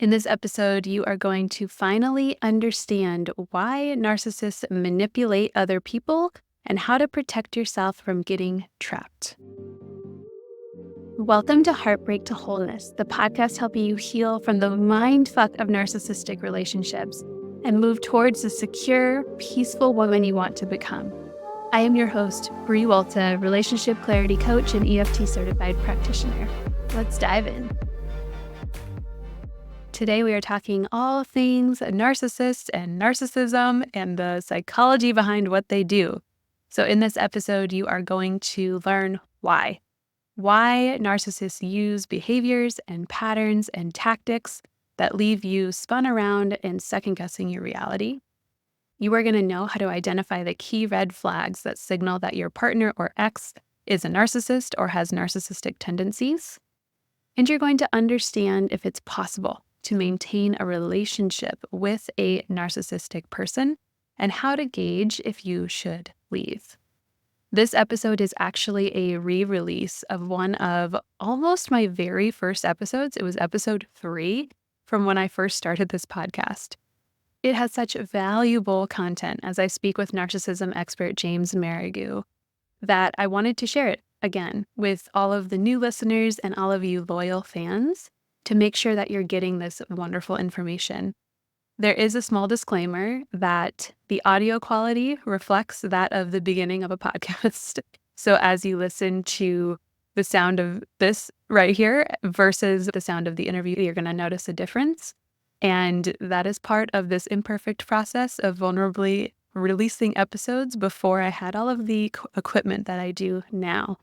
In this episode, you are going to finally understand why narcissists manipulate other people and how to protect yourself from getting trapped. Welcome to Heartbreak to Wholeness, the podcast helping you heal from the mindfuck of narcissistic relationships and move towards the secure, peaceful woman you want to become. I am your host, Bree Walta, relationship clarity coach and EFT certified practitioner. Let's dive in. Today, we are talking all things narcissists and narcissism and the psychology behind what they do. So in this episode, you are going to learn why. Why narcissists use behaviors and patterns and tactics that leave you spun around and second-guessing your reality. You are going to know how to identify the key red flags that signal that your partner or ex is a narcissist or has narcissistic tendencies. And you're going to understand if it's possible to maintain a relationship with a narcissistic person and how to gauge if you should leave. This episode is actually a re-release of one of almost my very first episodes. It was episode 3 from when I first started this podcast. It has such valuable content as I speak with narcissism expert James Marigue that I wanted to share it again with all of the new listeners and all of you loyal fans to make sure that you're getting this wonderful information. There is a small disclaimer that the audio quality reflects that of the beginning of a podcast. So as you listen to the sound of this right here versus the sound of the interview, you're going to notice a difference. And that is part of this imperfect process of vulnerably releasing episodes before I had all of the equipment that I do now.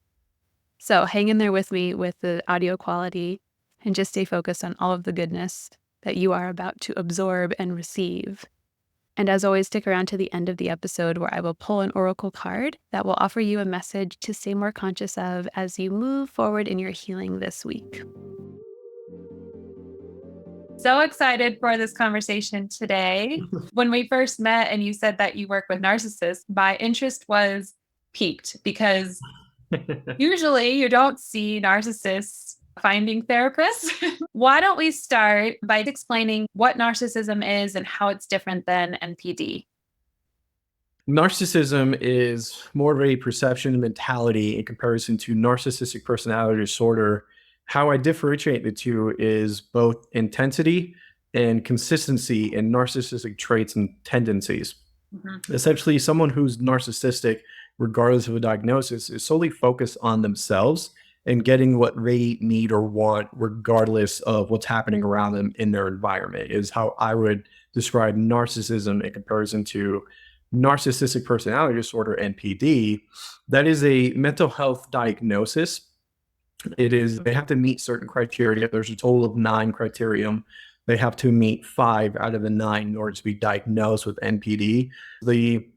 So hang in there with me with the audio quality and just stay focused on all of the goodness that you are about to absorb and receive. And as always, stick around to the end of the episode where I will pull an oracle card that will offer you a message to stay more conscious of as you move forward in your healing this week. So excited for this conversation today. When we first met and you said that you work with narcissists, my interest was piqued because usually you don't see narcissists finding therapists. Why don't we start by explaining what narcissism is and how it's different than NPD? Narcissism is more of a perception mentality in comparison to narcissistic personality disorder. How I differentiate the two is both intensity and consistency in narcissistic traits and tendencies. Essentially, someone who's narcissistic, regardless of a diagnosis, is solely focused on themselves and getting what they need or want, regardless of what's happening around them in their environment, is how I would describe narcissism in comparison to narcissistic personality disorder, NPD. That is a mental health diagnosis. They have to meet certain criteria. There's a total of 9 criteria. They have to meet 5 out of the 9 in order to be diagnosed with NPD. The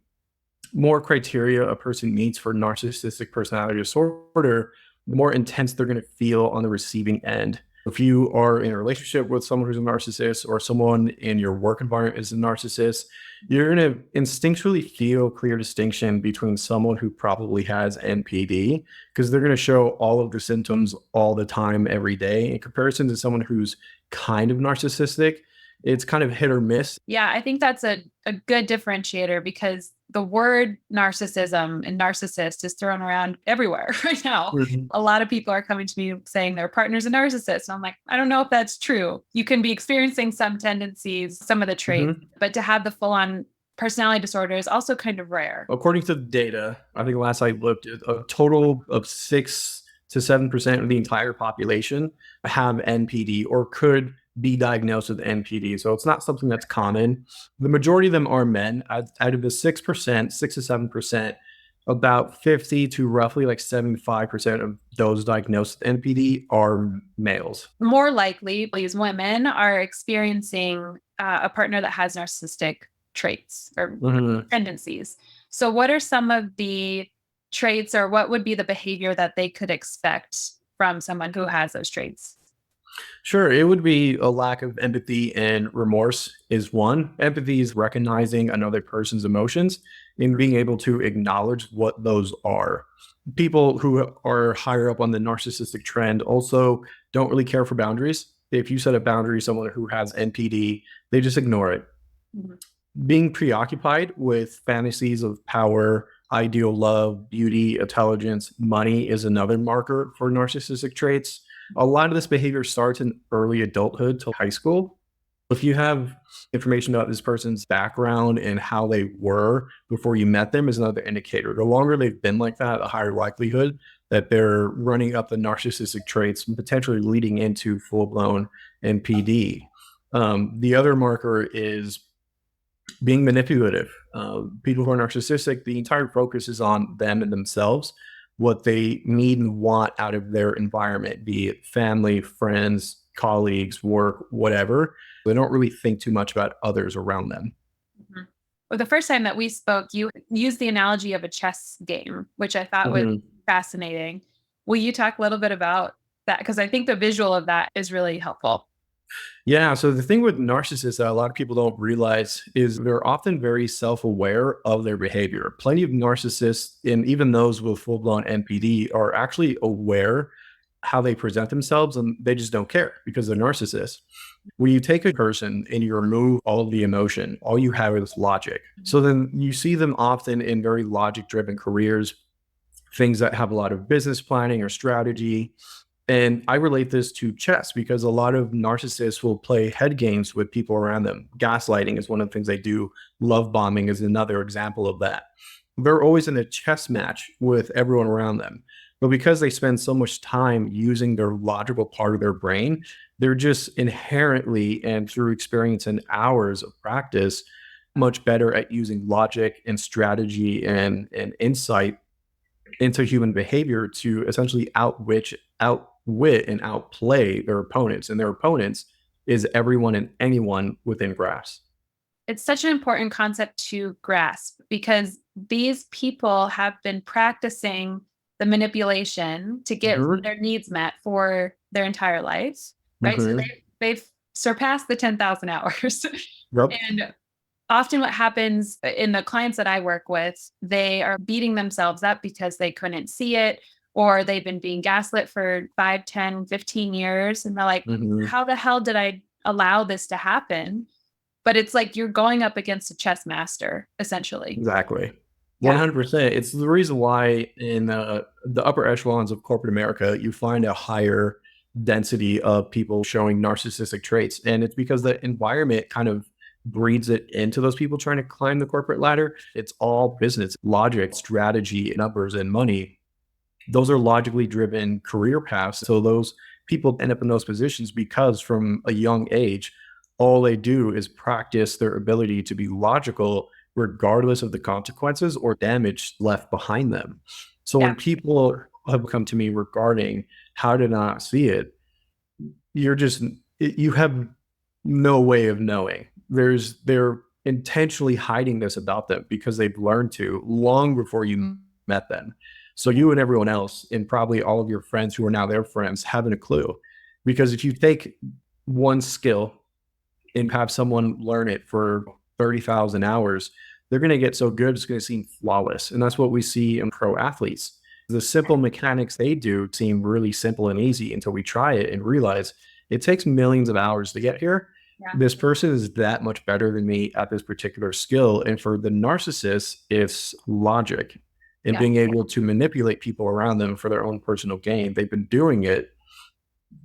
more criteria a person meets for narcissistic personality disorder, the more intense they're going to feel on the receiving end. If you are in a relationship with someone who's a narcissist or someone in your work environment is a narcissist, you're going to instinctually feel clear distinction between someone who probably has NPD because they're going to show all of the symptoms all the time, every day. In comparison to someone who's kind of narcissistic, it's kind of hit or miss. Yeah, I think that's a good differentiator because the word narcissism and narcissist is thrown around everywhere right now. A lot of people are coming to me saying their partner's a narcissist. And I'm like, I don't know if that's true. You can be experiencing some tendencies, some of the traits, but to have the full-on personality disorder is also kind of rare. According to the data, I think last I looked, a total of 6 to 7% of the entire population have NPD or could be diagnosed with NPD. So it's not something that's common. The majority of them are men. Out of the 6%, 6 to 7%, about 50 to roughly like 75% of those diagnosed with NPD are males. More likely, these women are experiencing a partner that has narcissistic traits or tendencies. So what are some of the traits or what would be the behavior that they could expect from someone who has those traits? Sure. It would be a lack of empathy and remorse is one. Empathy is recognizing another person's emotions and being able to acknowledge what those are. People who are higher up on the narcissistic trend also don't really care for boundaries. If you set a boundary, someone who has NPD, they just ignore it. Mhm. Being preoccupied with fantasies of power, ideal love, beauty, intelligence, money is another marker for narcissistic traits. A lot of this behavior starts in early adulthood to high school. If you have information about this person's background and how they were before you met them is another indicator. The longer they've been like that, the higher likelihood that they're running up the narcissistic traits and potentially leading into full-blown NPD. The other marker is being manipulative. People who are narcissistic, the entire focus is on them and themselves, what they need and want out of their environment, be it family, friends, colleagues, work, whatever. They don't really think too much about others around them. Mhm. Well, the first time that we spoke, you used the analogy of a chess game, which I thought was Mhm. fascinating. Will you talk a little bit about that? Because I think the visual of that is really helpful. Yeah. So the thing with narcissists that a lot of people don't realize is they're often very self aware of their behavior. Plenty of narcissists, and even those with full blown NPD, are actually aware how they present themselves and they just don't care because they're narcissists. When you take a person and you remove all of the emotion, all you have is logic. So then you see them often in very logic driven careers, things that have a lot of business planning or strategy. And I relate this to chess because a lot of narcissists will play head games with people around them. Gaslighting is one of the things they do. Love bombing is another example of that. They're always in a chess match with everyone around them. But because they spend so much time using their logical part of their brain, they're just inherently and through experience and hours of practice much better at using logic and strategy and insight into human behavior to essentially outwit and outplay their opponents. And their opponents is everyone and anyone within grasp. It's such an important concept to grasp because these people have been practicing the manipulation to get Mhm. their needs met for their entire lives, right? So Mhm. they've surpassed the 10,000 hours. Yep. And often what happens in the clients that I work with, they are beating themselves up because they couldn't see it or they've been being gaslit for 5, 10, 15 years. And they're like, Mhm. how the hell did I allow this to happen? But it's like you're going up against a chess master, essentially. Exactly. Yeah. 100%. It's the reason why in the upper echelons of corporate America, you find a higher density of people showing narcissistic traits. And it's because the environment kind of breeds it into those people trying to climb the corporate ladder. It's all business, logic, strategy, numbers, and money. Those are logically driven career paths. So those people end up in those positions because from a young age, all they do is practice their ability to be logical regardless of the consequences or damage left behind them. So Yeah. when people have come to me regarding how to not see it, you're just you have no way of knowing. They're intentionally hiding this about them because they've learned to long before you met them. So you and everyone else, and probably all of your friends who are now their friends, haven't a clue. Because if you take one skill and have someone learn it for 30,000 hours, they're going to get so good, it's going to seem flawless. And that's what we see in pro athletes. The simple mechanics they do seem really simple and easy until we try it and realize it takes millions of hours to get here. Yeah. This person is that much better than me at this particular skill. And for the narcissist, it's logic and Yeah. being able to manipulate people around them for their own personal gain. They've been doing it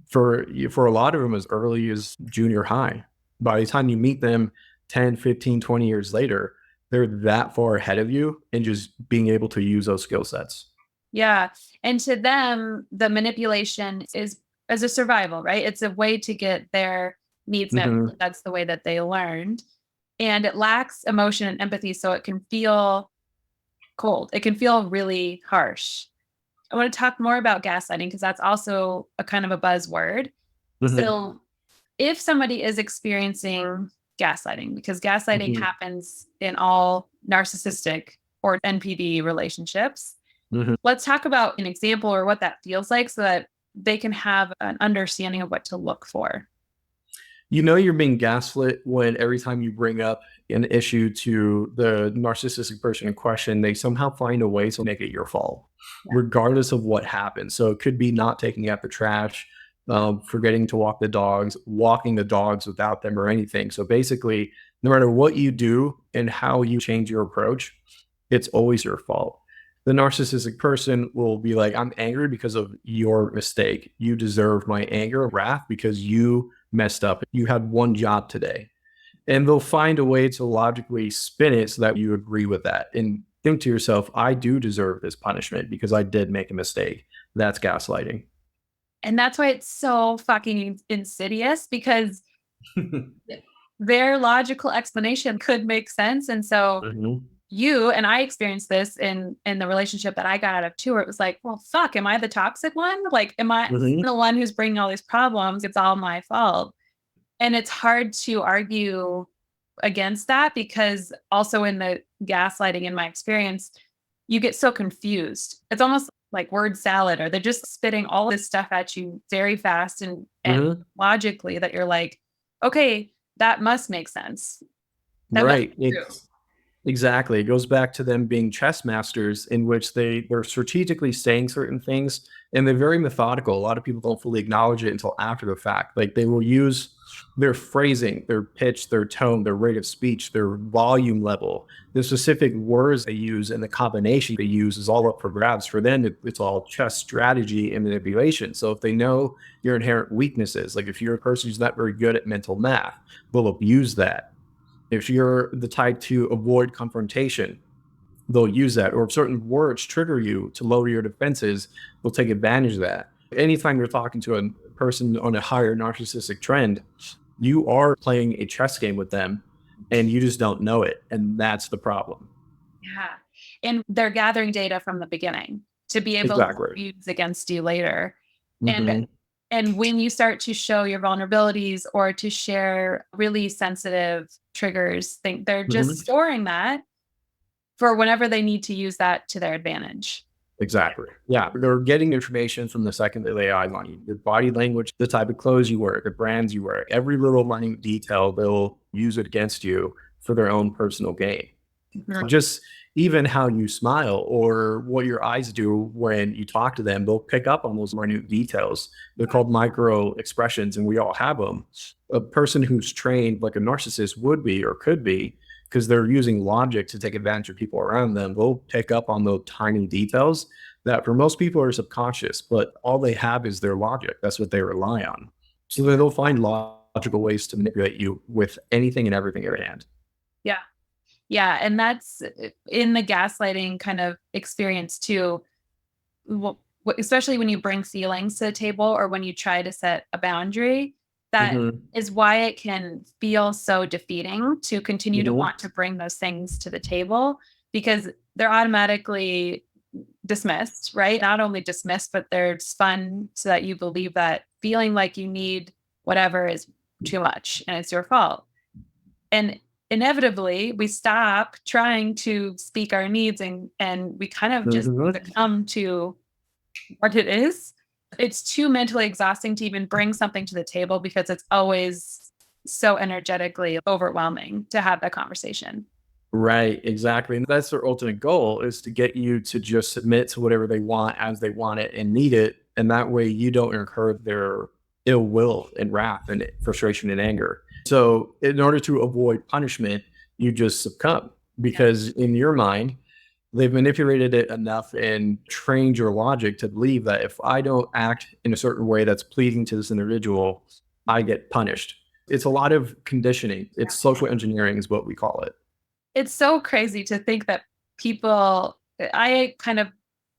for a lot of them as early as junior high. By the time you meet them 10, 15, 20 years later, they're that far ahead of you and just being able to use those skill sets. Yeah. And to them, the manipulation is as a survival, right? It's a way to get their needs met. Mhm. That's the way that they learned. And it lacks emotion and empathy. So it can feel cold. It can feel really harsh. I want to talk more about gaslighting because that's also a kind of a buzzword. Mhm. So if somebody is experiencing gaslighting, because gaslighting Mhm. happens in all narcissistic or NPD relationships, Mhm. let's talk about an example or what that feels like so that they can have an understanding of what to look for. You know you're being gaslit when every time you bring up an issue to the narcissistic person in question, they somehow find a way to make it your fault, Yeah. regardless of what happened. So it could be not taking out the trash, forgetting to walk the dogs, walking the dogs without them or anything. So basically, no matter what you do and how you change your approach, it's always your fault. The narcissistic person will be like, I'm angry because of your mistake. You deserve my anger, wrath, because you messed up. You had one job today. And they'll find a way to logically spin it so that you agree with that and think to yourself, I do deserve this punishment because I did make a mistake. That's gaslighting. And that's why it's so fucking insidious, because their logical explanation could make sense. And so Mhm. you and I experienced this in the relationship that I got out of too, where it was like, well, fuck, am I the toxic one? Like, am I Mhm. the one who's bringing all these problems? It's all my fault. And it's hard to argue against that, because also in the gaslighting, in my experience, you get so confused. It's almost like word salad, or they're just spitting all this stuff at you very fast and Mhm. logically, that you're like, okay, that must make sense. That must Right. be true. Exactly. It goes back to them being chess masters in which they're strategically saying certain things and they're very methodical. A lot of people don't fully acknowledge it until after the fact. Like they will use their phrasing, their pitch, their tone, their rate of speech, their volume level, the specific words they use, and the combination they use is all up for grabs. For them, it's all chess strategy and manipulation. So if they know your inherent weaknesses, like if you're a person who's not very good at mental math, they'll abuse that. If you're the type to avoid confrontation, they'll use that. Or if certain words trigger you to lower your defenses, they'll take advantage of that. Anytime you're talking to a person on a higher narcissistic trend, you are playing a chess game with them and you just don't know it. And that's the problem. Yeah. And they're gathering data from the beginning to be able to Exactly. use against you later. And Hmm. and when you start to show your vulnerabilities or to share really sensitive triggers, think they're just Hmm. storing that for whenever they need to use that to their advantage. Exactly. Yeah. They're getting information from the second they lay eyes on you. Your body language, the type of clothes you wear, the brands you wear, every little minute detail, they'll use it against you for their own personal gain. Mhm. Just even how you smile or what your eyes do when you talk to them, they'll pick up on those minute details. They're called micro expressions, and we all have them. A person who's trained like a narcissist would be or could be, because they're using logic to take advantage of people around them, they'll pick up on those tiny details that for most people are subconscious, but all they have is their logic. That's what they rely on. So they'll find logical ways to manipulate you with anything and everything at hand. Yeah. Yeah. And that's in the gaslighting kind of experience too. Well, especially when you bring feelings to the table or when you try to set a boundary, that Hmm. is why it can feel so defeating to continue to Hmm. want to bring those things to the table, because they're automatically dismissed, right? Not only dismissed, but they're spun so that you believe that feeling like you need whatever is too much and it's your fault. And inevitably, we stop trying to speak our needs and we kind of just Hmm. succumb to what it is. It's too mentally exhausting to even bring something to the table, because it's always so energetically overwhelming to have that conversation. Right, exactly. And that's their ultimate goal is to get you to just submit to whatever they want as they want it and need it. And that way you don't incur their ill will and wrath and frustration and anger. So, in order to avoid punishment, you just succumb Yeah. because in your mind, they've manipulated it enough and trained your logic to believe that if I don't act in a certain way that's pleasing to this individual, I get punished. It's a lot of conditioning. It's social engineering, is what we call it. It's so crazy to think that people, I kind of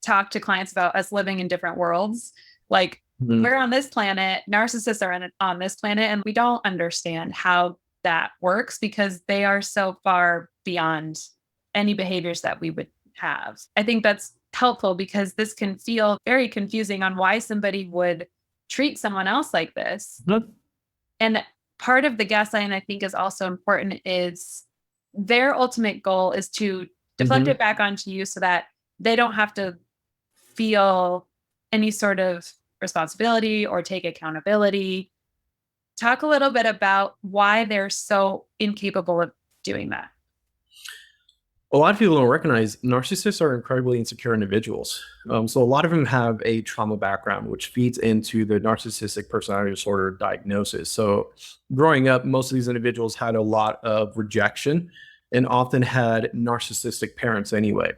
talk to clients about us living in different worlds. Like, we're on this planet, narcissists are on this planet, and we don't understand how that works because they are so far beyond any behaviors that we would have. I think that's helpful because this can feel very confusing on why somebody would treat someone else like this. Mhm. And part of the gaslighting I think is also important is their ultimate goal is to deflect it Mhm. back onto you so that they don't have to feel any sort of responsibility or take accountability. Talk a little bit about why they're so incapable of doing that. A lot of people don't recognize narcissists are incredibly insecure individuals. So a lot of them have a trauma background, which feeds into the narcissistic personality disorder diagnosis. So growing up, most of these individuals had a lot of rejection and often had narcissistic parents anyway.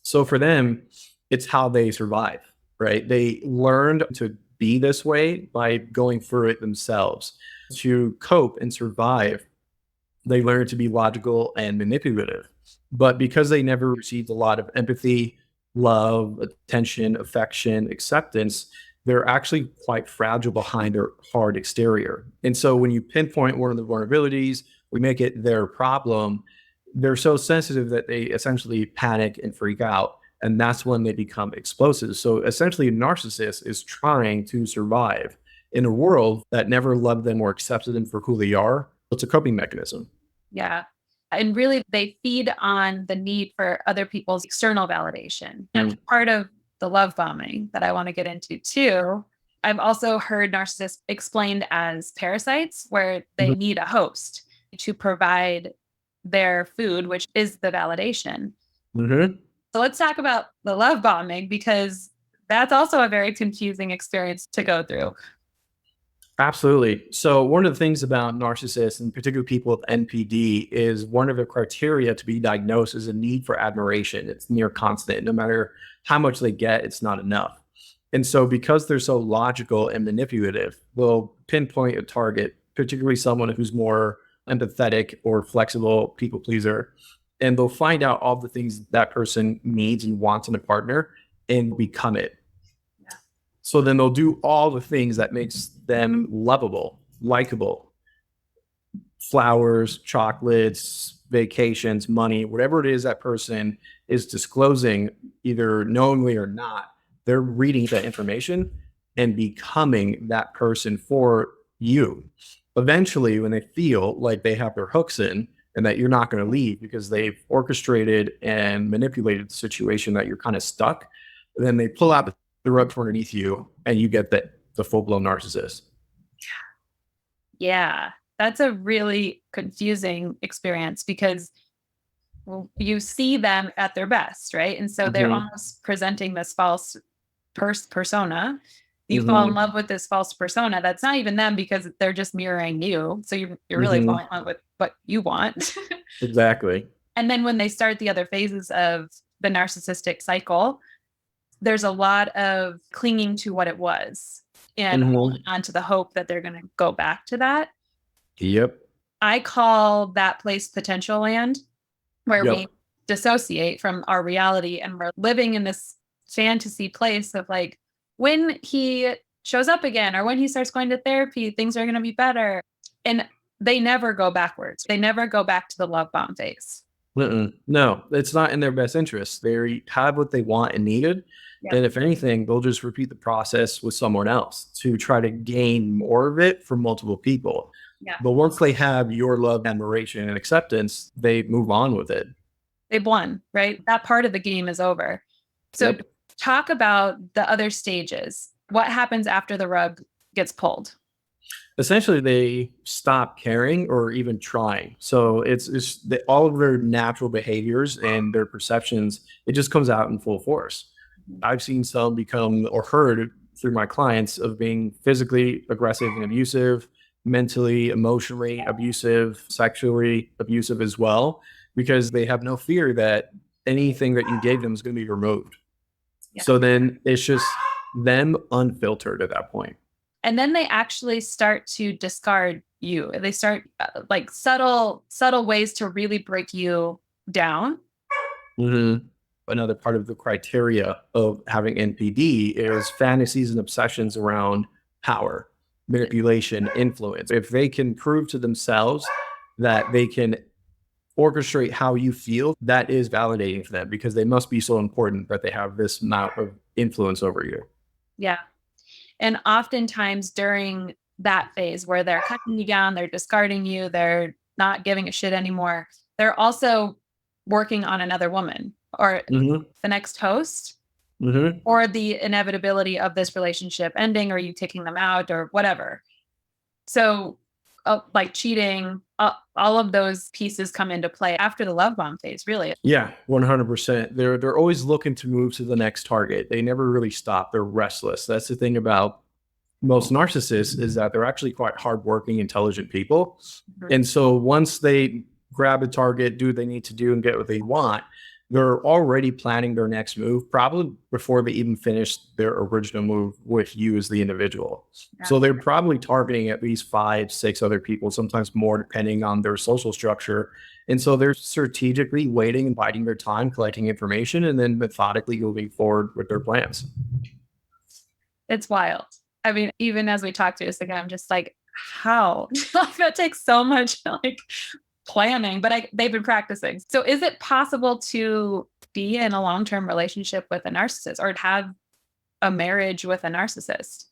So for them, it's how they survive, right? They learned to be this way by going through it themselves. To cope and survive, they learn to be logical and manipulative. But because they never received a lot of empathy, love, attention, affection, acceptance, they're actually quite fragile behind their hard exterior. And so when you pinpoint one of the vulnerabilities, we make it their problem, they're so sensitive that they essentially panic and freak out. And that's when they become explosive. So essentially, a narcissist is trying to survive in a world that never loved them or accepted them for who they are. It's a coping mechanism. Yeah. And really, they feed on the need for other people's external validation. That's part of the love bombing that I want to get into too. I've also heard narcissists explained as parasites, where they need a host to provide their food, which is the validation. Mm-hmm. So let's talk about the love bombing, because that's also a very confusing experience to go through. Absolutely. So one of the things about narcissists, and particularly people with NPD, is one of the criteria to be diagnosed is a need for admiration. It's near constant. No matter how much they get, it's not enough. And so because they're so logical and manipulative, they'll pinpoint a target, particularly someone who's more empathetic or flexible people pleaser, and they'll find out all the things that person needs and wants in a partner and become it. So then they'll do all the things that makes them lovable, likable, flowers, chocolates, vacations, money, whatever it is that person is disclosing, either knowingly or not, they're reading that information and becoming that person for you. Eventually, when they feel like they have their hooks in and that you're not going to leave because they've orchestrated and manipulated the situation that you're kind of stuck, then they pull out the rug from underneath you and you get the full-blown narcissist. Yeah, that's a really confusing experience, because you see them at their best, right? And so they're Mm-hmm. almost presenting this false persona. You fall in Mm-hmm. love with this false persona that's not even them, because they're just mirroring you. So you're really Mm-hmm. falling in love with what you want. Exactly. And then when they start the other phases of the narcissistic cycle, there's a lot of clinging to what it was and Mm-hmm. holding on to the hope that they're going to go back to that. Yep. I call that place potential land, where we Yep. dissociate from our reality and we're living in this fantasy place of like, when he shows up again or when he starts going to therapy, things are going to be better. And they never go backwards. They never go back to the love bomb phase. Mm-mm. No, it's not in their best interest. They have what they want and needed. Yeah. And if anything, they'll just repeat the process with someone else to try to gain more of it from multiple people. Yeah. But once they have your love, admiration, and acceptance, they move on with it. They've won, right? That part of the game is over. So Yep. talk about the other stages. What happens after the rug gets pulled? Essentially, they stop caring or even trying. So all of their natural behaviors and their perceptions, it just comes out in full force. I've seen some become or heard through my clients of being physically aggressive and abusive, mentally, emotionally abusive, sexually abusive as well, because they have no fear that anything that you gave them is going to be removed. Yeah. So then it's just them unfiltered at that point. And then they actually start to discard you. They start like subtle ways to really break you down. Mm-hmm. Another part of the criteria of having NPD is fantasies and obsessions around power, manipulation, influence. If they can prove to themselves that they can orchestrate how you feel, that is validating for them because they must be so important that they have this amount of influence over you. Yeah. And oftentimes during that phase where they're cutting you down, they're discarding you, they're not giving a shit anymore, they're also working on another woman or Mm-hmm. the next host, Mm-hmm. or the inevitability of this relationship ending or you kicking them out or whatever. So like cheating, all of those pieces come into play after the love bomb phase, really. Yeah, 100%. They're always looking to move to the next target. They never really stop. They're restless. That's the thing about most narcissists, is that they're actually quite hardworking, intelligent people. Mhm. And so once they grab a target, do what they need to do, and get what they want, they're already planning their next move, probably before they even finish their original move with you as the individual. Yeah. So they're probably targeting at least five, six other people, sometimes more, depending on their social structure. And so they're strategically waiting and biding their time, collecting information, and then methodically moving forward with their plans. It's wild. I mean, even as we talk through this again, I'm just like, how? Like, that takes so much like planning, but they've been practicing. So is it possible to be in a long-term relationship with a narcissist or have a marriage with a narcissist?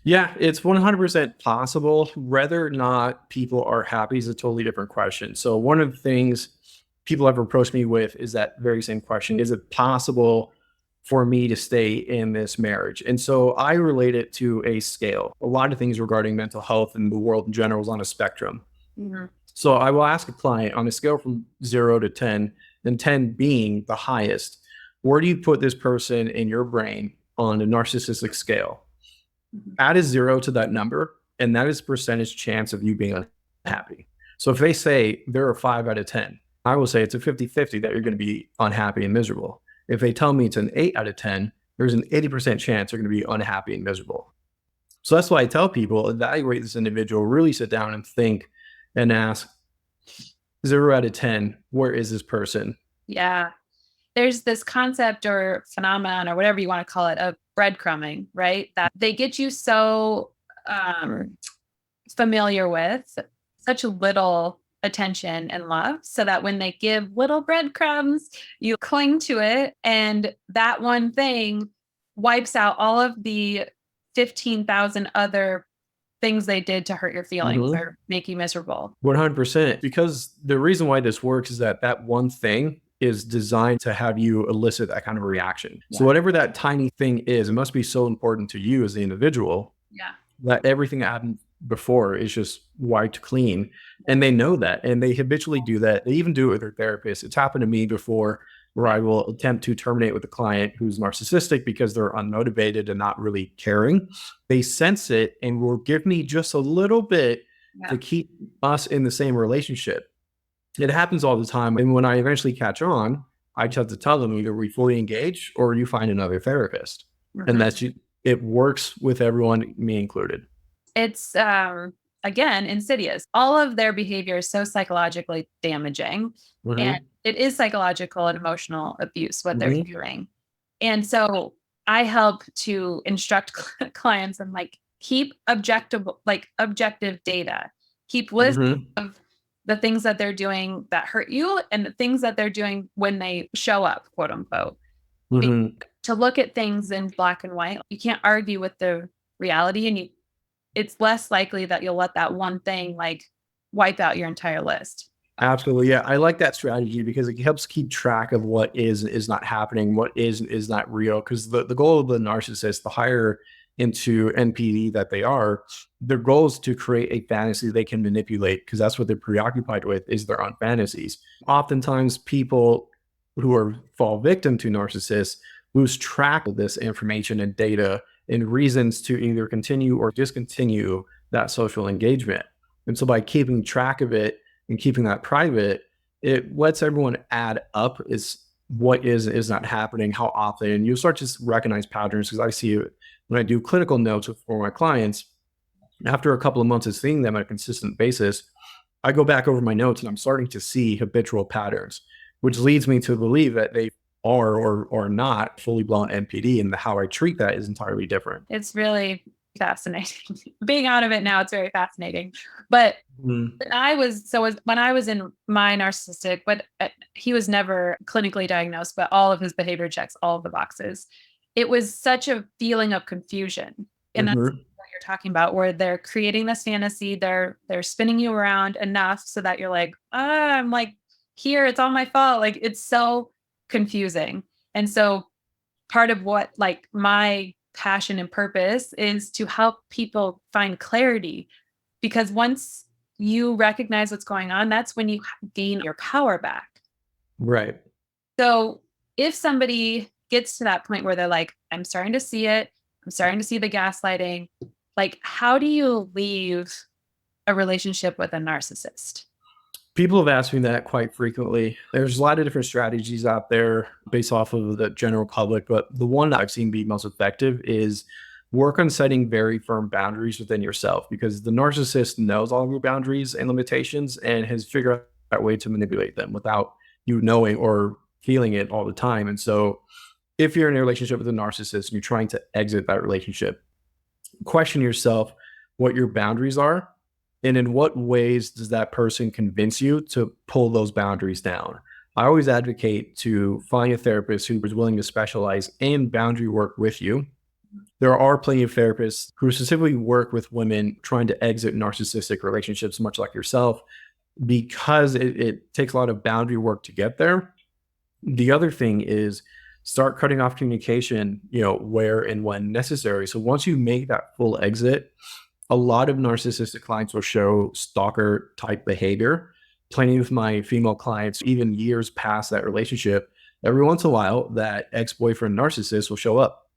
Yeah, it's 100% possible. Whether or not people are happy is a totally different question. So, one of the things people have approached me with is that very same question: is it possible for me to stay in this marriage? And so I relate it to a scale. A lot of things regarding mental health and the world in general is on a spectrum. Mhm. So, I will ask a client on a scale from 0 to 10, and 10 being the highest, where do you put this person in your brain on a narcissistic scale? Mhm. Add a 0 to that number, and that is percentage chance of you being unhappy. So if they say they're a 5 out of 10, I will say it's a 50-50 that you're going to be unhappy and miserable. If they tell me it's an 8 out of 10, there's an 80% chance they're going to be unhappy and miserable. So that's why I tell people, evaluate this individual, really sit down and think and ask, 0 out of 10, where is this person? Yeah. There's this concept or phenomenon or whatever you want to call it of breadcrumbing, right? That they get you so um, familiar with such little attention and love so that when they give little breadcrumbs, you cling to it. And that one thing wipes out all of the 15,000 other things they did to hurt your feelings Mhm. or make you miserable. 100%. Because the reason why this works is that that one thing is designed to have you elicit that kind of reaction. So, Yeah. whatever that tiny thing is, it must be so important to you as the individual Yeah. that everything that happened before is just wiped clean. And they know that. And they habitually do that. They even do it with their therapist. It's happened to me before, where I will attempt to terminate with a client who's narcissistic because they're unmotivated and not really caring. They sense it and will give me just a little bit Yeah. to keep us in the same relationship. It happens all the time. And when I eventually catch on, I just have to tell them either we fully engage or you find another therapist. And Mhm. that's it works with everyone, me included. It's again insidious. All of their behavior is so psychologically damaging, and Hmm. it is psychological and emotional abuse what they're Hmm. doing. And so I help to instruct clients and like keep objective data. Keep lists Hmm. of the things that they're doing that hurt you and the things that they're doing when they show up, quote unquote. Be- Hmm. to look at things in black and white. You can't argue with the reality and it's less likely that you'll let that one thing like wipe out your entire list. Absolutely. Yeah. I like that strategy because it helps keep track of what is and is not happening, what is and is not real. Because the goal of the narcissist, the higher into NPD that they are, their goal is to create a fantasy they can manipulate because that's what they're preoccupied with is their own fantasies. Oftentimes people who are fall victim to narcissists lose track of this information and data and reasons to either continue or discontinue that social engagement. And so by keeping track of it and keeping that private, it lets everyone add up is what is not happening, how often, and you'll start to recognize patterns because I see it when I do clinical notes for my clients. After a couple of months of seeing them on a consistent basis, I go back over my notes and I'm starting to see habitual patterns, which leads me to believe that they are or not fully blown NPD, and how I treat that is entirely different. It's really fascinating. Being out of it now, it's very fascinating. But Mm. when I was in my narcissistic, but he was never clinically diagnosed, but all of his behavior checks all of the boxes. It was such a feeling of confusion. And that's Mhm. what you're talking about, where they're creating this fantasy, they're spinning you around enough so that you're like, I'm like here, it's all my fault. Like it's so confusing. And so part of what like my passion and purpose is to help people find clarity because once you recognize what's going on, that's when you gain your power back. Right. So if somebody gets to that point where they're like, I'm starting to see it, I'm starting to see the gaslighting, like, how do you leave a relationship with a narcissist? People have asked me that quite frequently. There's a lot of different strategies out there based off of the general public, but the one that I've seen be most effective is work on setting very firm boundaries within yourself, because the narcissist knows all of your boundaries and limitations and has figured out a way to manipulate them without you knowing or feeling it all the time. And so if you're in a relationship with a narcissist and you're trying to exit that relationship, question yourself what your boundaries are and in what ways does that person convince you to pull those boundaries down. I always advocate to find a therapist who is willing to specialize in boundary work with you. There are plenty of therapists who specifically work with women trying to exit narcissistic relationships, much like yourself, because it takes a lot of boundary work to get there. The other thing is start cutting off communication, where and when necessary. So once you make that full exit, a lot of narcissistic clients will show stalker type behavior. Plenty of my female clients, even years past that relationship, every once in a while, that ex-boyfriend narcissist will show up.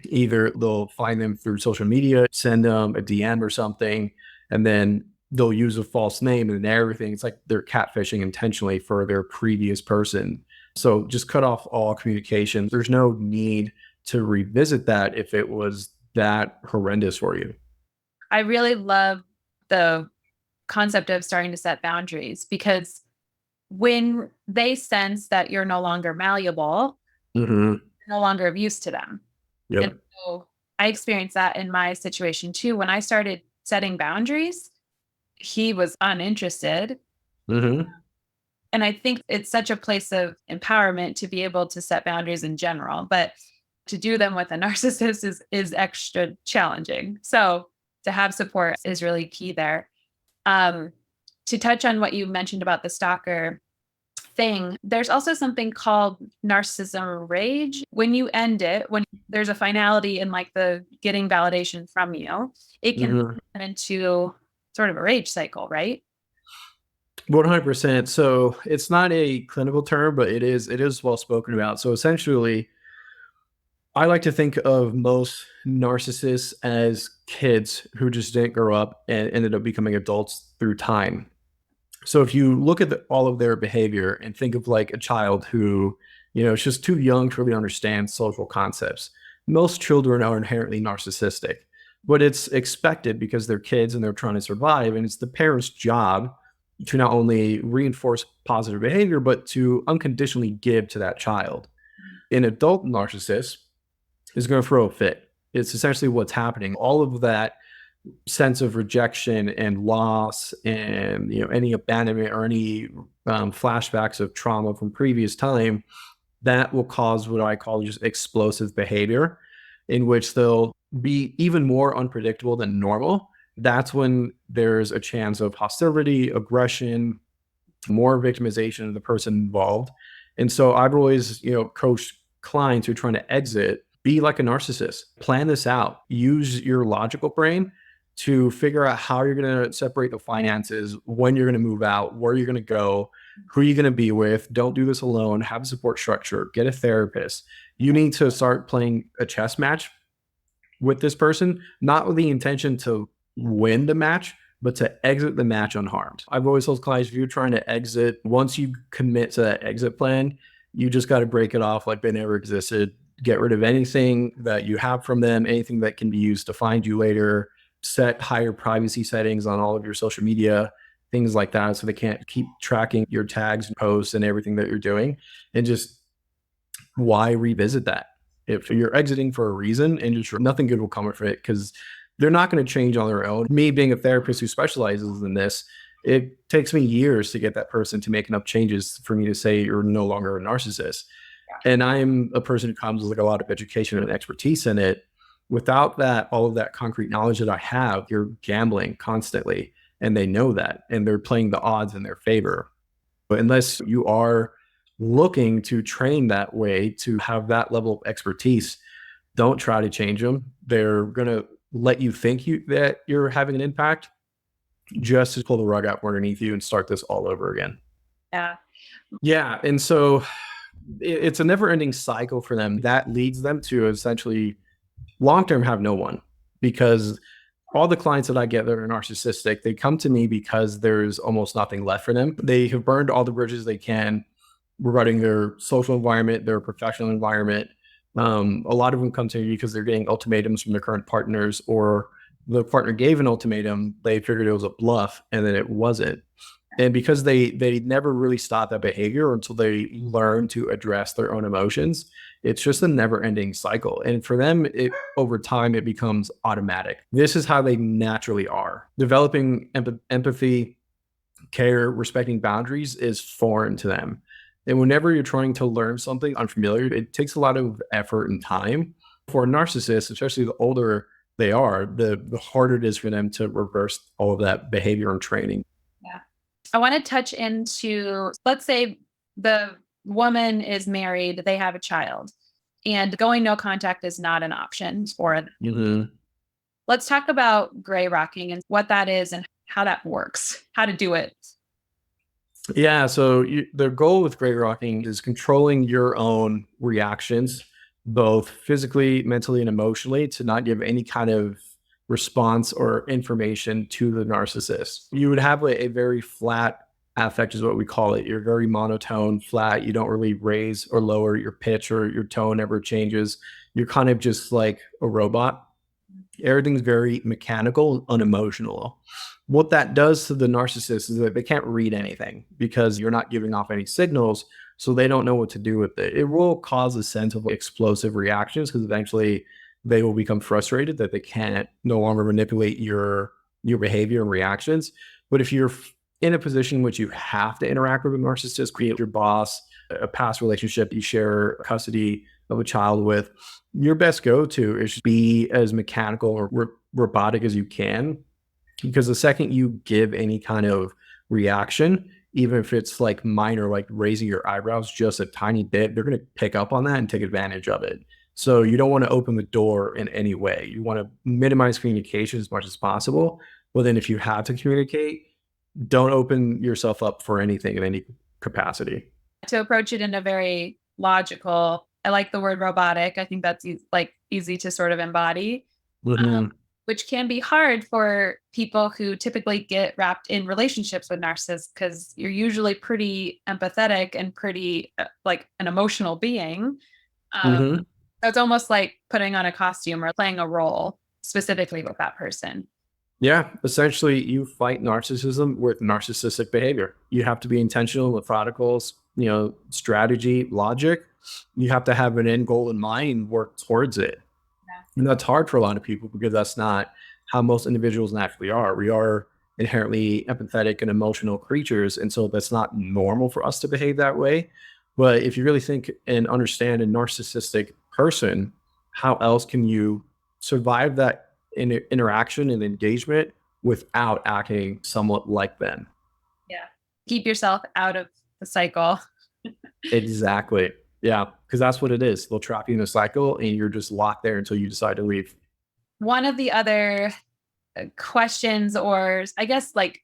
Either they'll find them through social media, send them a DM or something, and then they'll use a false name and everything. It's like they're catfishing intentionally for their previous person. So just cut off all communication. There's no need to revisit that if it was that horrendous for you. I really love the concept of starting to set boundaries because when they sense that you're no longer malleable, Hmm. no longer of use to them. And Yep. so I experienced that in my situation too. When I started setting boundaries, he was uninterested. Hmm. And I think it's such a place of empowerment to be able to set boundaries in general, but to do them with a narcissist is extra challenging. So to have support is really key there. Um, to touch on what you mentioned about the stalker thing, there's also something called narcissism rage. When you end it, when there's a finality in like the getting validation from you, it can Hmm. turn into sort of a rage cycle, right? 100%. So it's not a clinical term, but it is well spoken about. So essentially, I like to think of most narcissists as kids who just didn't grow up and ended up becoming adults through time. So if you look at all of their behavior and think of like a child who, is just too young to really understand social concepts, most children are inherently narcissistic, but it's expected because they're kids and they're trying to survive. And it's the parent's job to not only reinforce positive behavior, but to unconditionally give to that child. An adult narcissist is going to throw a fit. It's essentially what's happening. All of that sense of rejection and loss and any abandonment or any flashbacks of trauma from previous time, that will cause what I call just explosive behavior, in which they'll be even more unpredictable than normal. That's when there's a chance of hostility, aggression, more victimization of the person involved. And so I've always, coached clients who are trying to exit, be like a narcissist. Plan this out. Use your logical brain to figure out how you're going to separate the finances, when you're going to move out, where you're going to go, who you're going to be with. Don't do this alone. Have a support structure. Get a therapist. You need to start playing a chess match with this person, not with the intention to win the match, but to exit the match unharmed. I've always told clients, if you're trying to exit, once you commit to that exit plan, you just got to break it off like they never existed. Get rid of anything that you have from them, anything that can be used to find you later. Set higher privacy settings on all of your social media, things like that, so they can't keep tracking your tags and posts and everything that you're doing. And just why revisit that? If you're exiting for a reason and just nothing good will come of it, because they're not going to change on their own. Me being a therapist who specializes in this, it takes me years to get that person to make enough changes for me to say you're no longer a narcissist. And I'm a person who comes with like a lot of education and expertise in it. Without that, all of that concrete knowledge that I have, you're gambling constantly. And they know that. And they're playing the odds in their favor. But unless you are looking to train that way, to have that level of expertise, don't try to change them. They're going to let you think that you're having an impact. just to pull the rug out from underneath you and start this all over again. Yeah. Yeah. And so it's a never ending cycle for them that leads them to essentially long term have no one, because all the clients that I get that are narcissistic, they come to me because there's almost nothing left for them. They have burned all the bridges they can regarding their social environment, their professional environment. A lot of them come to me because they're getting ultimatums from their current partners, or the partner gave an ultimatum, they figured it was a bluff, and then it wasn't. And because they never really stop that behavior until they learn to address their own emotions, it's just a never ending cycle. And for them, over time, it becomes automatic. This is how they naturally are. Developing empathy, care, respecting boundaries is foreign to them. And whenever you're trying to learn something unfamiliar, it takes a lot of effort and time. For a narcissist, especially the older they are, the harder it is for them to reverse all of that behavior and training. Yeah. I want to touch into, let's say the woman is married, they have a child, and going no contact is not an option for them. Mhm. Let's talk about gray rocking and what that is and how that works, how to do it. Yeah, so the goal with gray rocking is controlling your own reactions, both physically, mentally, and emotionally, to not give any kind of response or information to the narcissist. You would have a very flat affect, is what we call it. You're very monotone, flat. You don't really raise or lower your pitch, or your tone never changes. You're kind of just like a robot. Everything's very mechanical and unemotional. What that does to the narcissist is that they can't read anything because you're not giving off any signals, so they don't know what to do with it. It will cause a sense of explosive reactions because eventually they will become frustrated that they can't no longer manipulate your behavior and reactions. But if you're in a position in which you have to interact with a narcissist, create your boss, a past relationship you share custody of a child with, your best go-to is be as mechanical or robotic as you can, because the second you give any kind of reaction, even if it's like minor, like raising your eyebrows just a tiny bit, they're going to pick up on that and take advantage of it. So you don't want to open the door in any way. You want to minimize communication as much as possible. But then if you have to communicate, don't open yourself up for anything in any capacity. To approach it in a very logical, I like the word robotic. I think that's like easy to sort of embody, Mhm. which can be hard for people who typically get wrapped in relationships with narcissists because you're usually pretty empathetic and pretty like an emotional being. Um, Mhm. so it's almost like putting on a costume or playing a role specifically with that person. Yeah, essentially, you fight narcissism with narcissistic behavior. You have to be intentional, methodical, strategy, logic. You have to have an end goal in mind and work towards it. And that's hard for a lot of people because that's not how most individuals naturally are. We are inherently empathetic and emotional creatures. And so that's not normal for us to behave that way. But if you really think and understand a narcissistic person, how else can you survive that interaction and engagement without acting somewhat like them? Yeah. Keep yourself out of the cycle. Exactly. Yeah. Because that's what it is. They'll trap you in a cycle and you're just locked there until you decide to leave. One of the other questions, or I guess like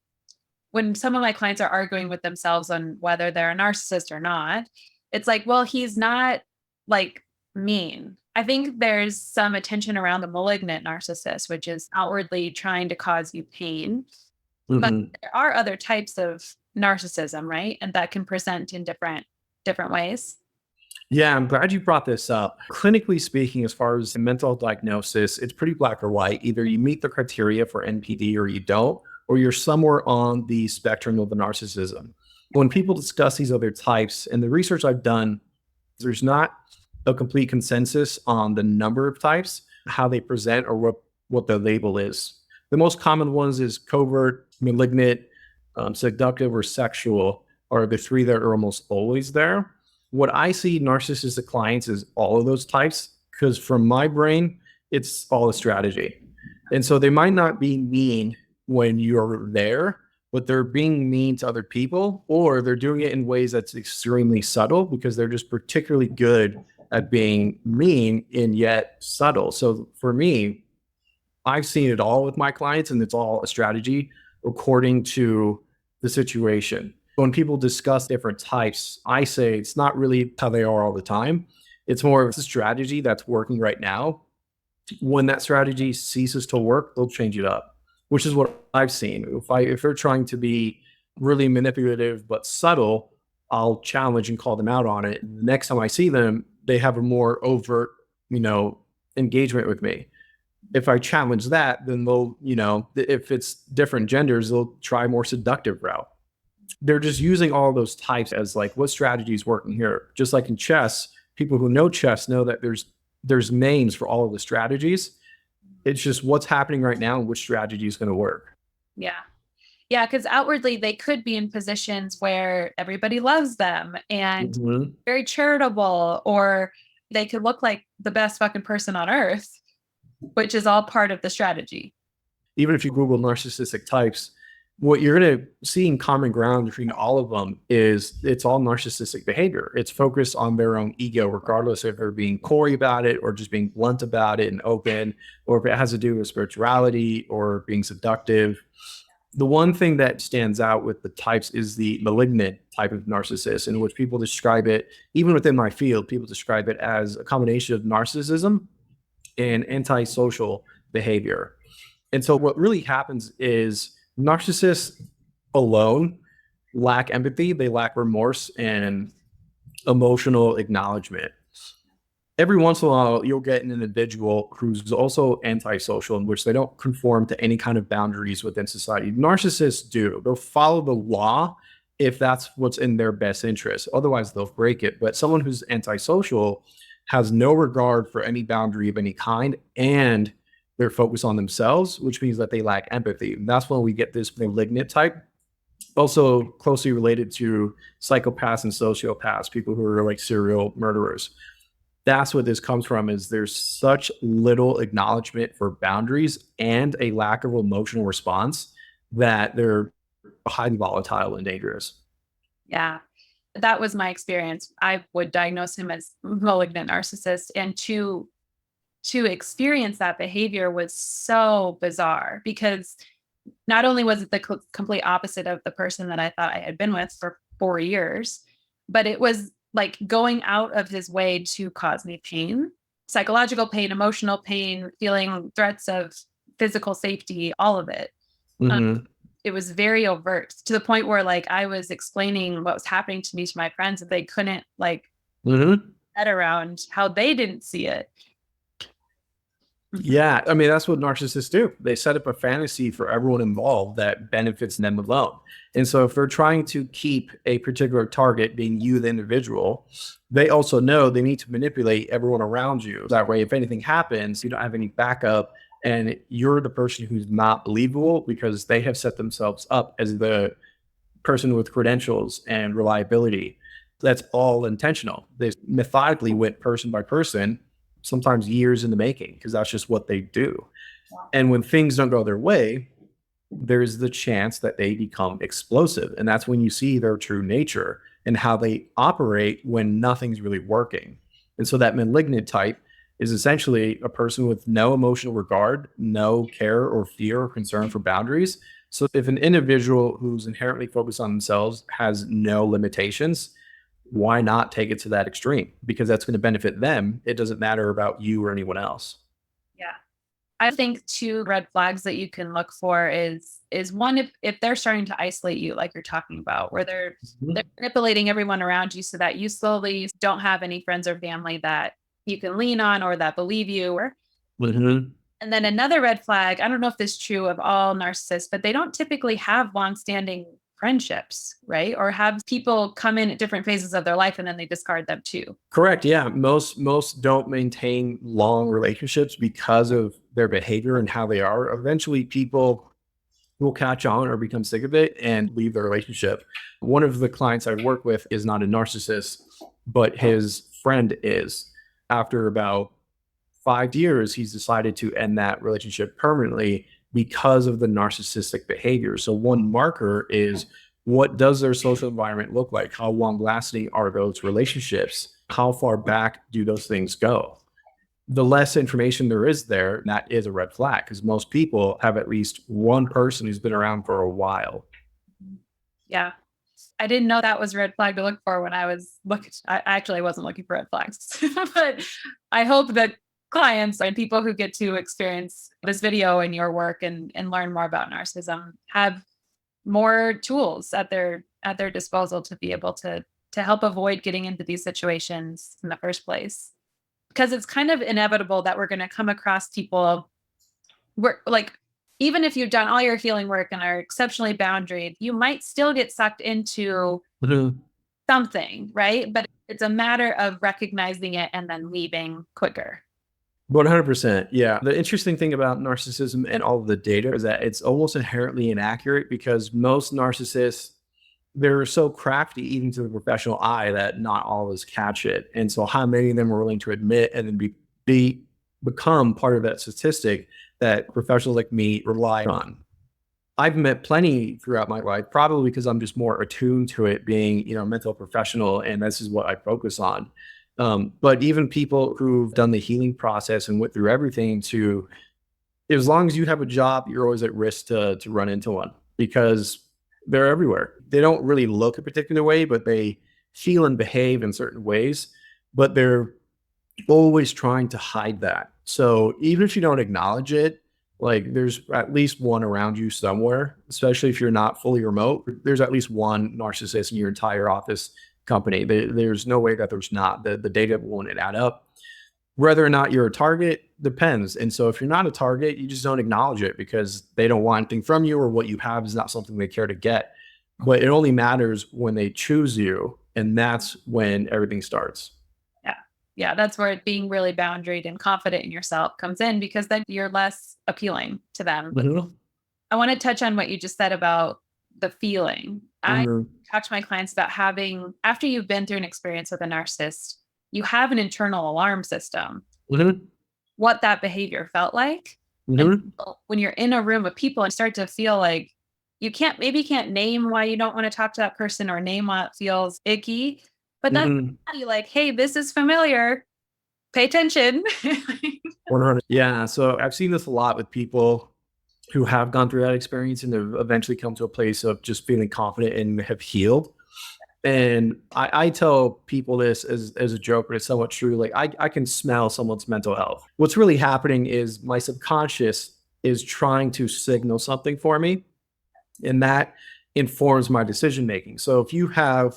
when some of my clients are arguing with themselves on whether they're a narcissist or not, it's like, well, he's not like mean. I think there's some attention around the malignant narcissist, which is outwardly trying to cause you pain. But Mhm. there are other types of narcissism, right? And that can present in different ways. Yeah, I'm glad you brought this up. Clinically speaking, as far as mental diagnosis, it's pretty black or white. Either you meet the criteria for NPD or you don't, or you're somewhere on the spectrum of the narcissism. When people discuss these other types, and the research I've done, there's not a complete consensus on the number of types, how they present, or what the label is. The most common ones is covert, malignant, seductive, or sexual are the three that are almost always there. What I see narcissistic clients is all of those types, because from my brain, it's all a strategy. And so they might not be mean when you're there, but they're being mean to other people, or they're doing it in ways that's extremely subtle because they're just particularly good at being mean and yet subtle. So for me, I've seen it all with my clients, and it's all a strategy according to the situation. When people discuss different types, I say it's not really how they are all the time. It's more of a strategy that's working right now. When that strategy ceases to work, they'll change it up, which is what I've seen. If they're trying to be really manipulative but subtle, I'll challenge and call them out on it. Next time I see them, they have a more overt, you know, engagement with me. If I challenge that, then they'll, if it's different genders, they'll try a more seductive route. They're just using all those types as like what strategy is working here. Just like in chess, people who know chess know that there's names for all of the strategies. It's just what's happening right now and which strategy is going to work. Yeah. Yeah, because outwardly they could be in positions where everybody loves them and Mhm. very charitable, or they could look like the best fucking person on earth, which is all part of the strategy. Even if you Google narcissistic types, what you're going to see in common ground between all of them is it's all narcissistic behavior. It's focused on their own ego, regardless if they're being coy about it or just being blunt about it and open, or if it has to do with spirituality or being seductive. The one thing that stands out with the types is the malignant type of narcissist, in which people describe it, even within my field, people describe it as a combination of narcissism and antisocial behavior. And so what really happens is narcissists alone lack empathy, they lack remorse and emotional acknowledgement. Every once in a while, you'll get an individual who's also antisocial, in which they don't conform to any kind of boundaries within society. Narcissists do. They'll follow the law if that's what's in their best interest. Otherwise, they'll break it. But someone who's antisocial has no regard for any boundary of any kind, and they're focused on themselves, which means that they lack empathy. And that's when we get this malignant type. Also closely related to psychopaths and sociopaths, people who are like serial murderers. That's what this comes from, is there's such little acknowledgement for boundaries and a lack of emotional response that they're highly volatile and dangerous. Yeah. That was my experience. I would diagnose him as malignant narcissist, and to experience that behavior was so bizarre because not only was it the complete opposite of the person that I thought I had been with for 4 years, but it was like going out of his way to cause me pain, psychological pain, emotional pain, feeling threats of physical safety, all of it. Um, Hmm. it was very overt to the point where like I was explaining what was happening to me to my friends and they couldn't like Hmm. head around how they didn't see it. Mhm. Yeah, I mean, that's what narcissists do. They set up a fantasy for everyone involved that benefits them alone. And so if they're trying to keep a particular target, being you, the individual, they also know they need to manipulate everyone around you. That way, if anything happens, you don't have any backup and you're the person who's not believable because they have set themselves up as the person with credentials and reliability. That's all intentional. They methodically went person by person, sometimes years in the making, because that's just what they do. And when things don't go their way, there's the chance that they become explosive. And that's when you see their true nature and how they operate when nothing's really working. And so that malignant type is essentially a person with no emotional regard, no care or fear or concern for boundaries. So if an individual who's inherently focused on themselves has no limitations, why not take it to that extreme? Because that's going to benefit them. It doesn't matter about you or anyone else. Yeah. I think two red flags that you can look for is one, if they're starting to isolate you, like you're talking about, where they're manipulating everyone around you so that you slowly don't have any friends or family that you can lean on or that believe you. Mhm. And then another red flag, I don't know if this is true of all narcissists, but they don't typically have long-standing friendships, right? Or have people come in at different phases of their life and then they discard them too. Correct. Yeah. Most don't maintain long relationships because of their behavior and how they are. Eventually people will catch on or become sick of it and leave the relationship. One of the clients I work with is not a narcissist, but his friend is. After about 5 years, he's decided to end that relationship permanently because of the narcissistic behavior. So, one marker is what does their social environment look like? How long lasting are those relationships? How far back do those things go? the less information there is there, that is a red flag because most people have at least one person who's been around for a while. Yeah. I didn't know that was a red flag to look for when I was looking. I actually wasn't looking for red flags, but I hope that clients and people who get to experience this video and your work and learn more about narcissism have more tools at their disposal to be able to help avoid getting into these situations in the first place. Because it's kind of inevitable that we're going to come across people we're like even if you've done all your healing work and are exceptionally boundaried, you might still get sucked into Mhm. something, right? But it's a matter of recognizing it and then leaving quicker. 100%. Yeah. The interesting thing about narcissism and all of the data is that it's almost inherently inaccurate because most narcissists, they're so crafty, even to the professional eye, that not all of us catch it. And so, how many of them are willing to admit and then be become part of that statistic that professionals like me rely on? I've met plenty throughout my life, probably because I'm just more attuned to it being, a mental professional, and this is what I focus on. But even people who've done the healing process and went through everything to, as long as you have a job, you're always at risk to run into one because they're everywhere. They don't really look a particular way, but they feel and behave in certain ways. But they're always trying to hide that. So even if you don't acknowledge it, like there's at least one around you somewhere, especially if you're not fully remote, there's at least one narcissist in your entire office company. There's no way that there's not. The data won't add up. Whether or not you're a target depends. And so if you're not a target, you just don't acknowledge it because they don't want anything from you or what you have is not something they care to get. But it only matters when they choose you. And that's when everything starts. Yeah. Yeah. That's where being really boundaried and confident in yourself comes in because then you're less appealing to them. Mhm. I want to touch on what you just said about the feeling. I Mhm. talk to my clients about having, after you've been through an experience with a narcissist, you have an internal alarm system, Mhm. what that behavior felt like. And Mhm. when you're in a room of people and start to feel like maybe you can't name why you don't want to talk to that person or name what feels icky, but that's Mhm. like, hey, this is familiar. Pay attention. 100. Yeah. So I've seen this a lot with people who have gone through that experience and they've eventually come to a place of just feeling confident and have healed. And I tell people this as a joke, but it's somewhat true. Like I can smell someone's mental health. What's really happening is my subconscious is trying to signal something for me, and that informs my decision making. So if you have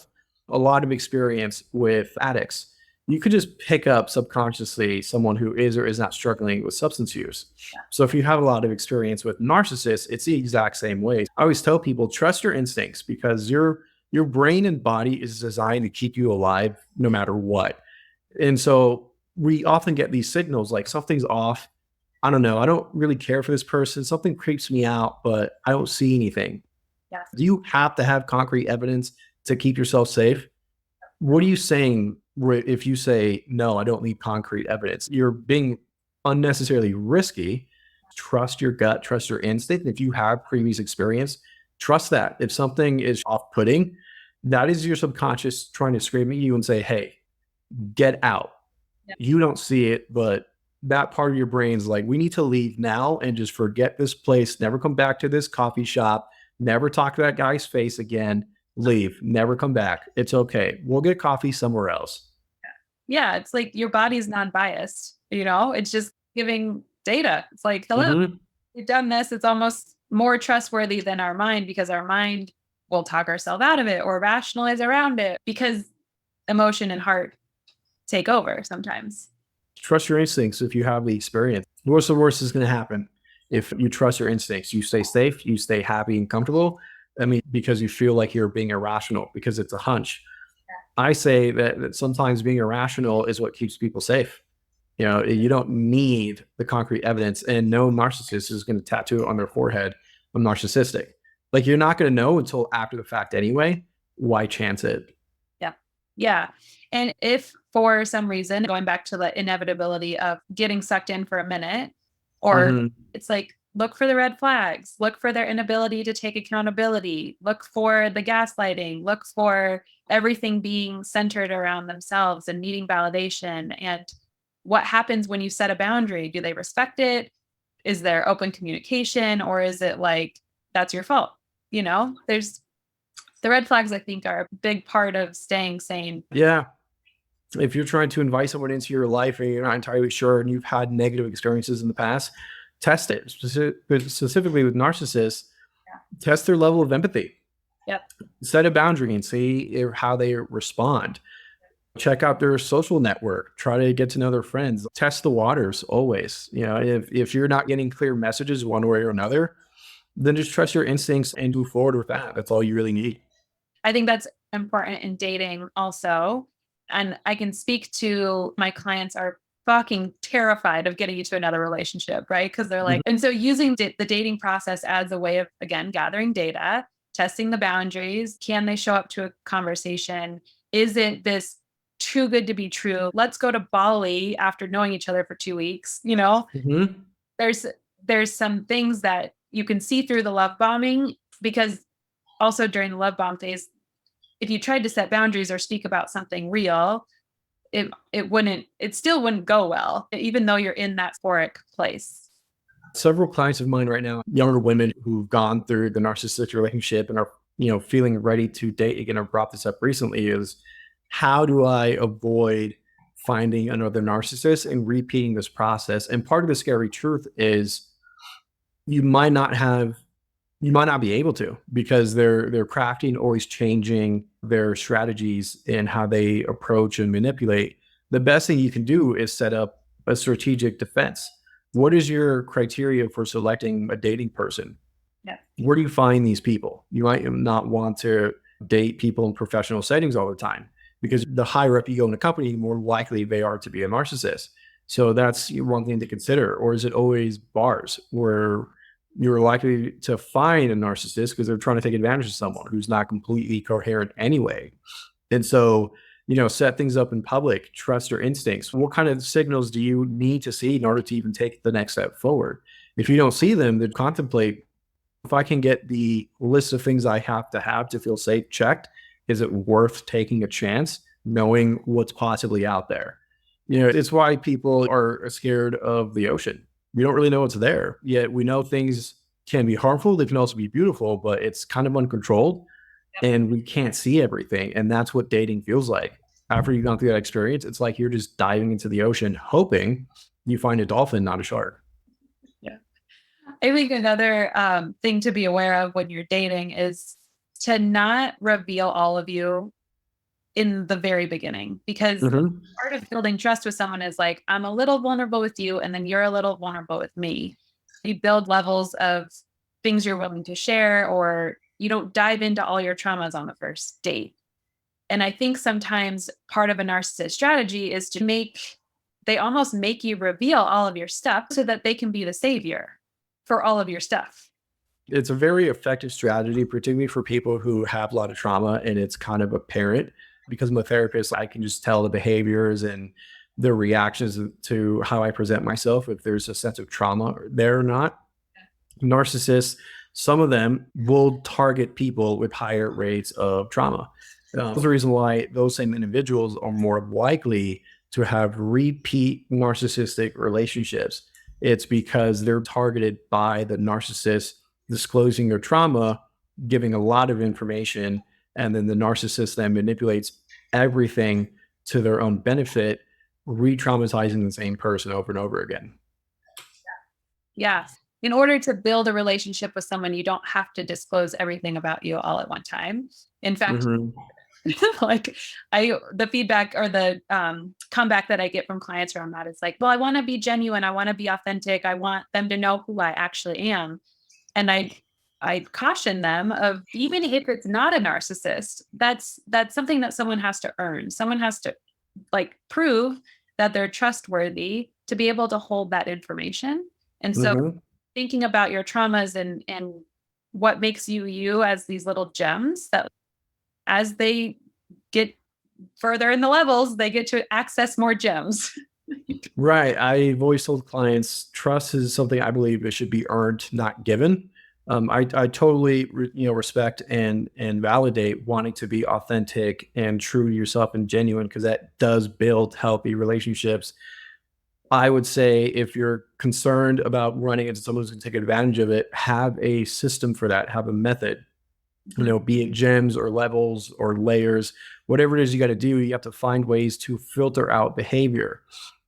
a lot of experience with addicts, you could just pick up subconsciously someone who is or is not struggling with substance use. So if you have a lot of experience with narcissists, it's the exact same way. I always tell people trust your instincts because your brain and body is designed to keep you alive no matter what. And so we often get these signals like something's off. I don't know. I don't really care for this person. Something creeps me out, but I don't see anything. Yes. Do you have to have concrete evidence to keep yourself safe? What are you saying if you say, no, I don't need concrete evidence? You're being unnecessarily risky. Trust your gut, trust your instinct. If you have previous experience, trust that. If something is off putting, that is your subconscious trying to scream at you and say, hey, get out. Yeah. You don't see it, but that part of your brain's like, we need to leave now and just forget this place, never come back to this coffee shop, never talk to that guy's face again, leave, never come back. It's okay. We'll get coffee somewhere else. Yeah, it's like your body's non-biased, it's just giving data. It's like, hello, Mhm. we've done this. It's almost more trustworthy than our mind because our mind will talk ourselves out of it or rationalize around it because emotion and heart take over sometimes. Trust your instincts if you have the experience. What's the worst is going to happen? If you trust your instincts, you stay safe, you stay happy and comfortable. I mean, because you feel like you're being irrational because it's a hunch. I say that sometimes being irrational is what keeps people safe. You don't need the concrete evidence, and no narcissist is going to tattoo it on their forehead. I'm narcissistic. Like you're not going to know until after the fact anyway. Why chance it? Yeah. Yeah. And if for some reason, going back to the inevitability of getting sucked in for a minute, or Mhm. it's like, look for the red flags, look for their inability to take accountability, look for the gaslighting, look for everything being centered around themselves and needing validation. And what happens when you set a boundary? Do they respect it? Is there open communication, or is it like, that's your fault? There's the red flags, I think, are a big part of staying sane. Yeah. If you're trying to invite someone into your life and you're not entirely sure and you've had negative experiences in the past, test it. Specifically with narcissists, test their level of empathy. Yep. Set a boundary and see how they respond. Check out their social network. Try to get to know their friends. Test the waters always. If you're not getting clear messages one way or another, then just trust your instincts and move forward with that. That's all you really need. I think that's important in dating also. And I can speak to my clients are fucking terrified of getting into another relationship, right? Because they're like, and so using the dating process as a way of, again, gathering data, testing the boundaries. Can they show up to a conversation? Is it this too good to be true? Let's go to Bali after knowing each other for 2 weeks. Mm-hmm. There's some things that you can see through the love bombing, because also during the love bomb phase, if you tried to set boundaries or speak about something real, it still wouldn't go well, even though you're in that euphoric place. Several clients of mine right now, younger women who've gone through the narcissistic relationship and are, feeling ready to date again. I've brought this up recently is, how do I avoid finding another narcissist and repeating this process? And part of the scary truth is you might not be able to, because they're crafting, always changing their strategies and how they approach and manipulate. The best thing you can do is set up a strategic defense. What is your criteria for selecting a dating person? Yeah. Where do you find these people? You might not want to date people in professional settings all the time, because the higher up you go in the company, the more likely they are to be a narcissist. So that's one thing to consider. Or is it always bars where you're likely to find a narcissist because they're trying to take advantage of someone who's not completely coherent anyway? And so, set things up in public, trust your instincts. What kind of signals do you need to see in order to even take the next step forward? If you don't see them, then contemplate, if I can get the list of things I have to feel safe checked, is it worth taking a chance knowing what's possibly out there? It's why people are scared of the ocean. We don't really know what's there, yet we know things can be harmful. They can also be beautiful, but it's kind of uncontrolled and we can't see everything. And that's what dating feels like. After you've gone through that experience, it's like you're just diving into the ocean, hoping you find a dolphin, not a shark. Yeah. I think another thing to be aware of when you're dating is to not reveal all of you in the very beginning, because part of building trust with someone is like, I'm a little vulnerable with you, and then you're a little vulnerable with me. You build levels of things you're willing to share, or you don't dive into all your traumas on the first date. And I think sometimes part of a narcissist strategy is they almost make you reveal all of your stuff so that they can be the savior for all of your stuff. It's a very effective strategy, particularly for people who have a lot of trauma and it's kind of apparent. Because I'm a therapist, I can just tell the behaviors and the reactions to how I present myself, if there's a sense of trauma there or not. Narcissists, some of them will target people with higher rates of trauma. That's the reason why those same individuals are more likely to have repeat narcissistic relationships. It's because they're targeted by the narcissist disclosing their trauma, giving a lot of information, and then the narcissist then manipulates everything to their own benefit, re-traumatizing the same person over and over again. Yeah. In order to build a relationship with someone, you don't have to disclose everything about you all at one time. In fact, the feedback or the comeback that I get from clients around that is like, well, I want to be genuine. I want to be authentic. I want them to know who I actually am. And I caution them of, even if it's not a narcissist, that's something that someone has to earn. Someone has to prove that they're trustworthy to be able to hold that information. And so thinking about your traumas and what makes you as these little gems that as they get further in the levels, they get to access more gems. Right. I've always told clients, trust is something I believe it should be earned, not given. I totally respect and validate wanting to be authentic and true to yourself and genuine, because that does build healthy relationships. I would say if you're concerned about running into someone who's going to take advantage of it, have a system for that, have a method, be it gems or levels or layers, whatever it is you got to do, you have to find ways to filter out behavior,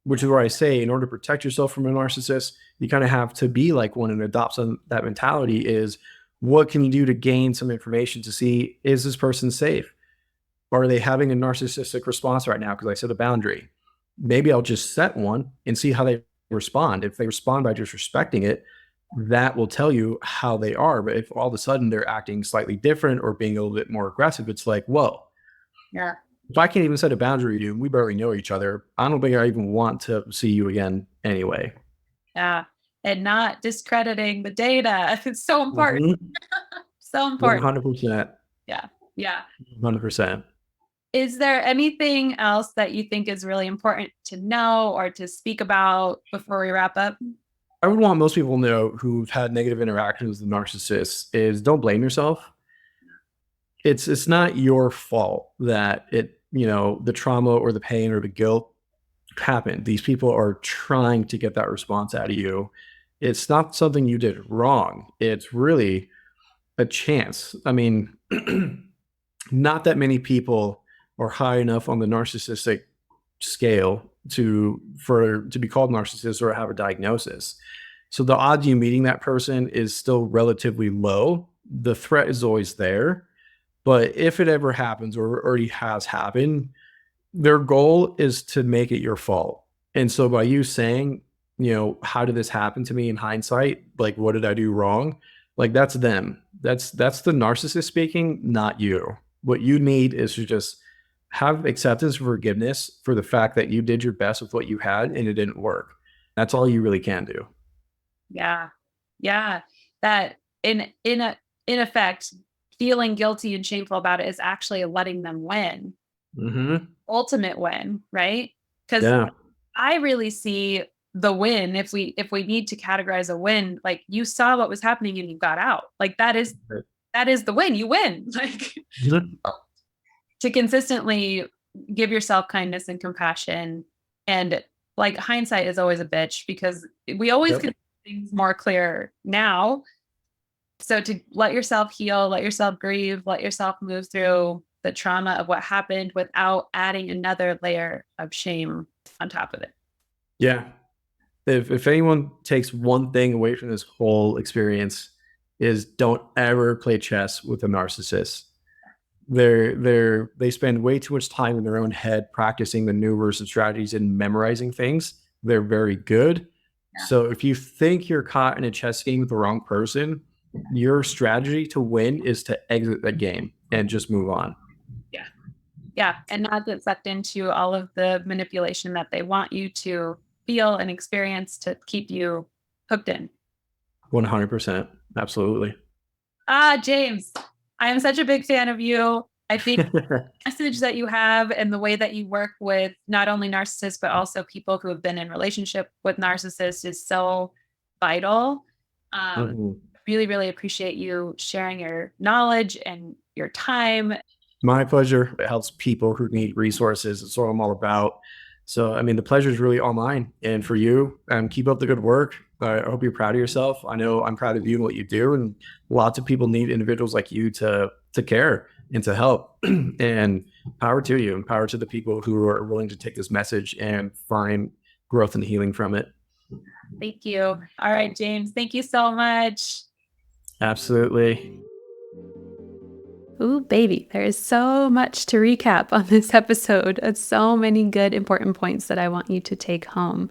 which is where I say, in order to protect yourself from a narcissist, you kind of have to be like one and adopt that mentality is what can you do to gain some information to see, is this person safe? Are they having a narcissistic response right now? Because I set a boundary. Maybe I'll just set one and see how they respond. If they respond by just respecting it, that will tell you how they are. But if all of a sudden they're acting slightly different or being a little bit more aggressive, it's like, whoa, Yeah. if I can't even set a boundary with you and we barely know each other, I don't think I even want to see you again anyway. Yeah. And not discrediting the data. It's so important. Mhm. So important. 100%. Yeah. Yeah. 100%. Is there anything else that you think is really important to know or to speak about before we wrap up? I would want most people to know who've had negative interactions with the narcissist is don't blame yourself. It's not your fault that the trauma or the pain or the guilt happened. These people are trying to get that response out of you. It's not something you did wrong. It's really a chance. I mean, not that many people are high enough on the narcissistic scale to be called narcissist or have a diagnosis. So the odds of you meeting that person is still relatively low. The threat is always there. But if it ever happens or already has happened, their goal is to make it your fault. And so by you saying, how did this happen to me in hindsight? Like, what did I do wrong? Like, that's them. That's the narcissist speaking, not you. What you need is to just have acceptance and forgiveness for the fact that you did your best with what you had and it didn't work. That's all you really can do. Yeah. Yeah. That in effect, feeling guilty and shameful about it is actually letting them win. Hmm. Ultimate win, right? Because Yeah. I really see the win if we need to categorize a win, like you saw what was happening and you got out. Like that is the win. You win. Like Mhm. to consistently give yourself kindness and compassion. And like hindsight is always a bitch because we always Yep. can see things more clear now. So to let yourself heal, let yourself grieve, let yourself move through the trauma of what happened without adding another layer of shame on top of it. Yeah. If anyone takes one thing away from this whole experience is don't ever play chess with a narcissist. They spend way too much time in their own head practicing the maneuvers and strategies and memorizing things. They're very good. Yeah. So if you think you're caught in a chess game with the wrong person, your strategy to win is to exit the game and just move on. Yeah. Yeah. And not get sucked into all of the manipulation that they want you to feel and experience to keep you hooked in. 100%. Absolutely. Ah, James, I am such a big fan of you. I think the message that you have and the way that you work with not only narcissists, but also people who have been in relationship with narcissists is so vital. Mhm. Really, really appreciate you sharing your knowledge and your time. My pleasure. It helps people who need resources. It's what I'm all about. So, I mean, the pleasure is really all mine. And for you, keep up the good work. I hope you're proud of yourself. I know I'm proud of you and what you do. And lots of people need individuals like you to care and to help. And power to you and power to the people who are willing to take this message and find growth and healing from it. Thank you. All right, James, thank you so much. Absolutely. Ooh, baby, there is so much to recap on this episode. It's so many good, important points that I want you to take home.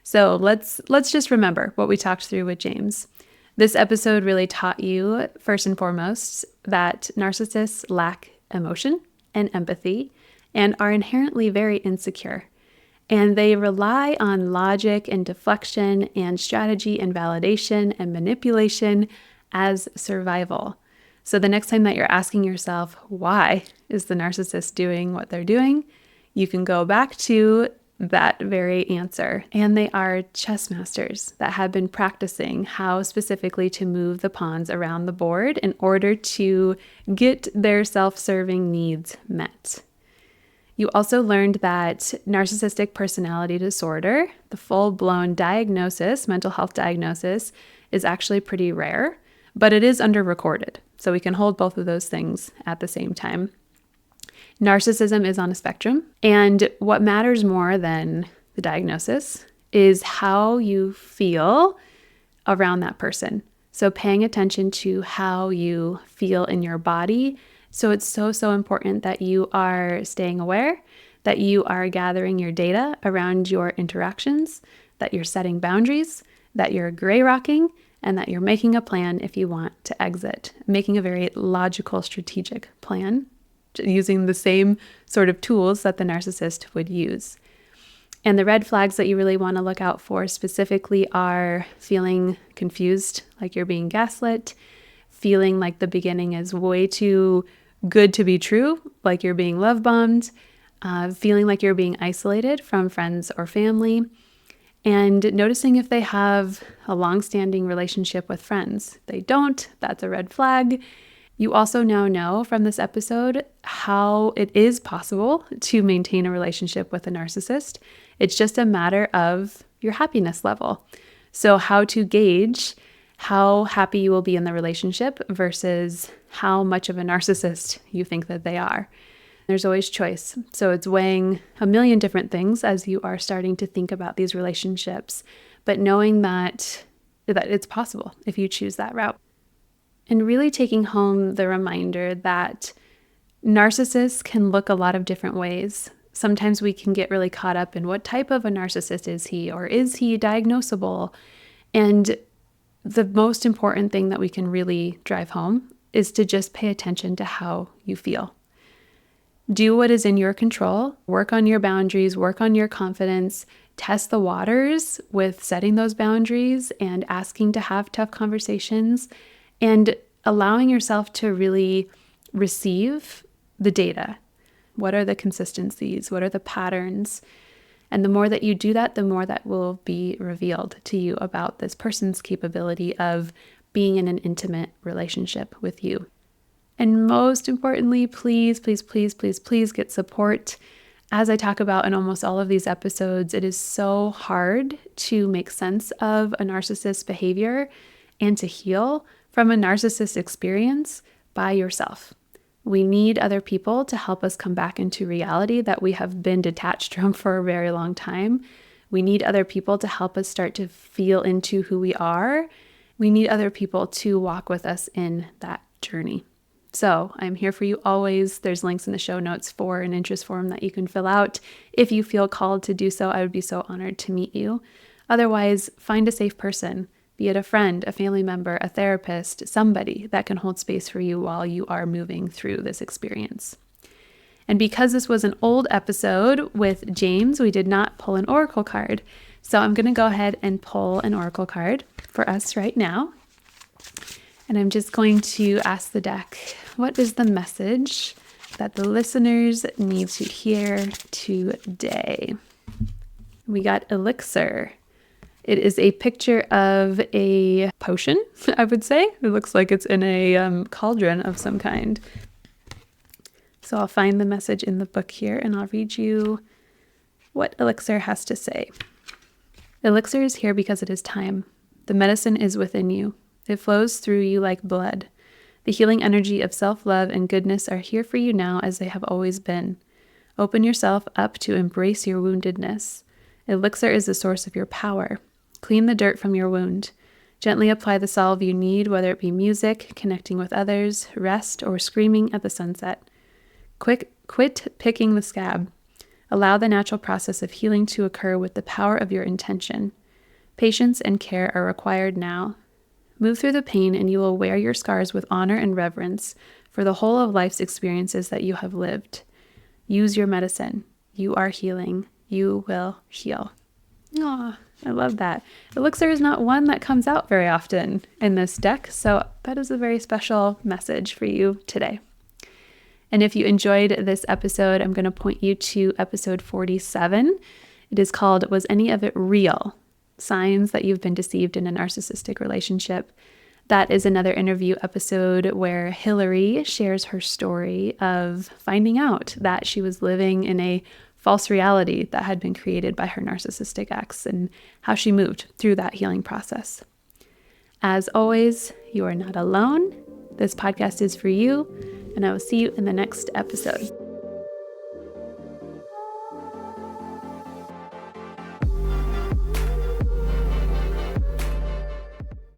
So let's just remember what we talked through with James. This episode really taught you, first and foremost, that narcissists lack emotion and empathy and are inherently very insecure. And they rely on logic and deflection and strategy and validation and manipulation as survival. So the next time that you're asking yourself, why is the narcissist doing what they're doing? You can go back to that very answer. And they are chess masters that have been practicing how specifically to move the pawns around the board in order to get their self-serving needs met. You also learned that narcissistic personality disorder, the full-blown diagnosis, mental health diagnosis, is actually pretty rare, but it is under-recorded. So we can hold both of those things at the same time. Narcissism is on a spectrum, and what matters more than the diagnosis is how you feel around that person. So paying attention to how you feel in your body. So it's so important that you are staying aware, that you are gathering your data around your interactions, that you're setting boundaries, that you're gray rocking, and that you're making a plan if you want to exit, making a very logical, strategic plan, using the same sort of tools that the narcissist would use. And the red flags that you really want to look out for specifically are feeling confused, like you're being gaslit, feeling like the beginning is way too good to be true, like you're being love bombed, feeling like you're being isolated from friends or family, and noticing if they have a long-standing relationship with friends. If they don't, that's a red flag. You also now know from this episode how it is possible to maintain a relationship with a narcissist. It's just a matter of your happiness level. So how to gauge how happy you will be in the relationship versus how much of a narcissist you think that they are. There's always choice. So it's weighing a million different things as you are starting to think about these relationships, but knowing that it's possible if you choose that route. And really taking home the reminder that narcissists can look a lot of different ways. Sometimes we can get really caught up in what type of a narcissist is he, or is he diagnosable? And the most important thing that we can really drive home is to just pay attention to how you feel. Do what is in your control, work on your boundaries, work on your confidence, test the waters with setting those boundaries and asking to have tough conversations, and allowing yourself to really receive the data. What are the consistencies? What are the patterns? And the more that you do that, the more that will be revealed to you about this person's capability of being in an intimate relationship with you. And most importantly, please get support. As I talk about in almost all of these episodes, it is so hard to make sense of a narcissist's behavior and to heal from a narcissist experience by yourself. We need other people to help us come back into reality that we have been detached from for a very long time. We need other people to help us start to feel into who we are. We need other people to walk with us in that journey. So I'm here for you always. There's links in the show notes for an interest form that you can fill out. If you feel called to do so, I would be so honored to meet you. Otherwise, find a safe person. Be it a friend, a family member, a therapist, somebody that can hold space for you while you are moving through this experience. And because this was an old episode with James, we did not pull an oracle card. So I'm going to go ahead and pull an oracle card for us right now. And I'm just going to ask the deck, what is the message that the listeners need to hear today? We got elixir. It is a picture of a potion, I would say. It looks like it's in a cauldron of some kind. So I'll find the message in the book here and I'll read you what elixir has to say. Elixir is here because it is time. The medicine is within you. It flows through you like blood. The healing energy of self-love and goodness are here for you now as they have always been. Open yourself up to embrace your woundedness. Elixir is the source of your power. Clean the dirt from your wound. Gently apply the salve you need, whether it be music, connecting with others, rest, or screaming at the sunset. Quit picking the scab. Allow the natural process of healing to occur with the power of your intention. Patience and care are required now. Move through the pain and you will wear your scars with honor and reverence for the whole of life's experiences that you have lived. Use your medicine. You are healing. You will heal. Aw, I love that. Elixir is not one that comes out very often in this deck, so that is a very special message for you today. And if you enjoyed this episode, I'm going to point you to episode 47. It is called, Was Any of It Real? Signs that you've been deceived in a narcissistic relationship. That is another interview episode where Hillary shares her story of finding out that she was living in a false reality that had been created by her narcissistic ex and how she moved through that healing process. As always, you are not alone. This podcast is for you, and I will see you in the next episode.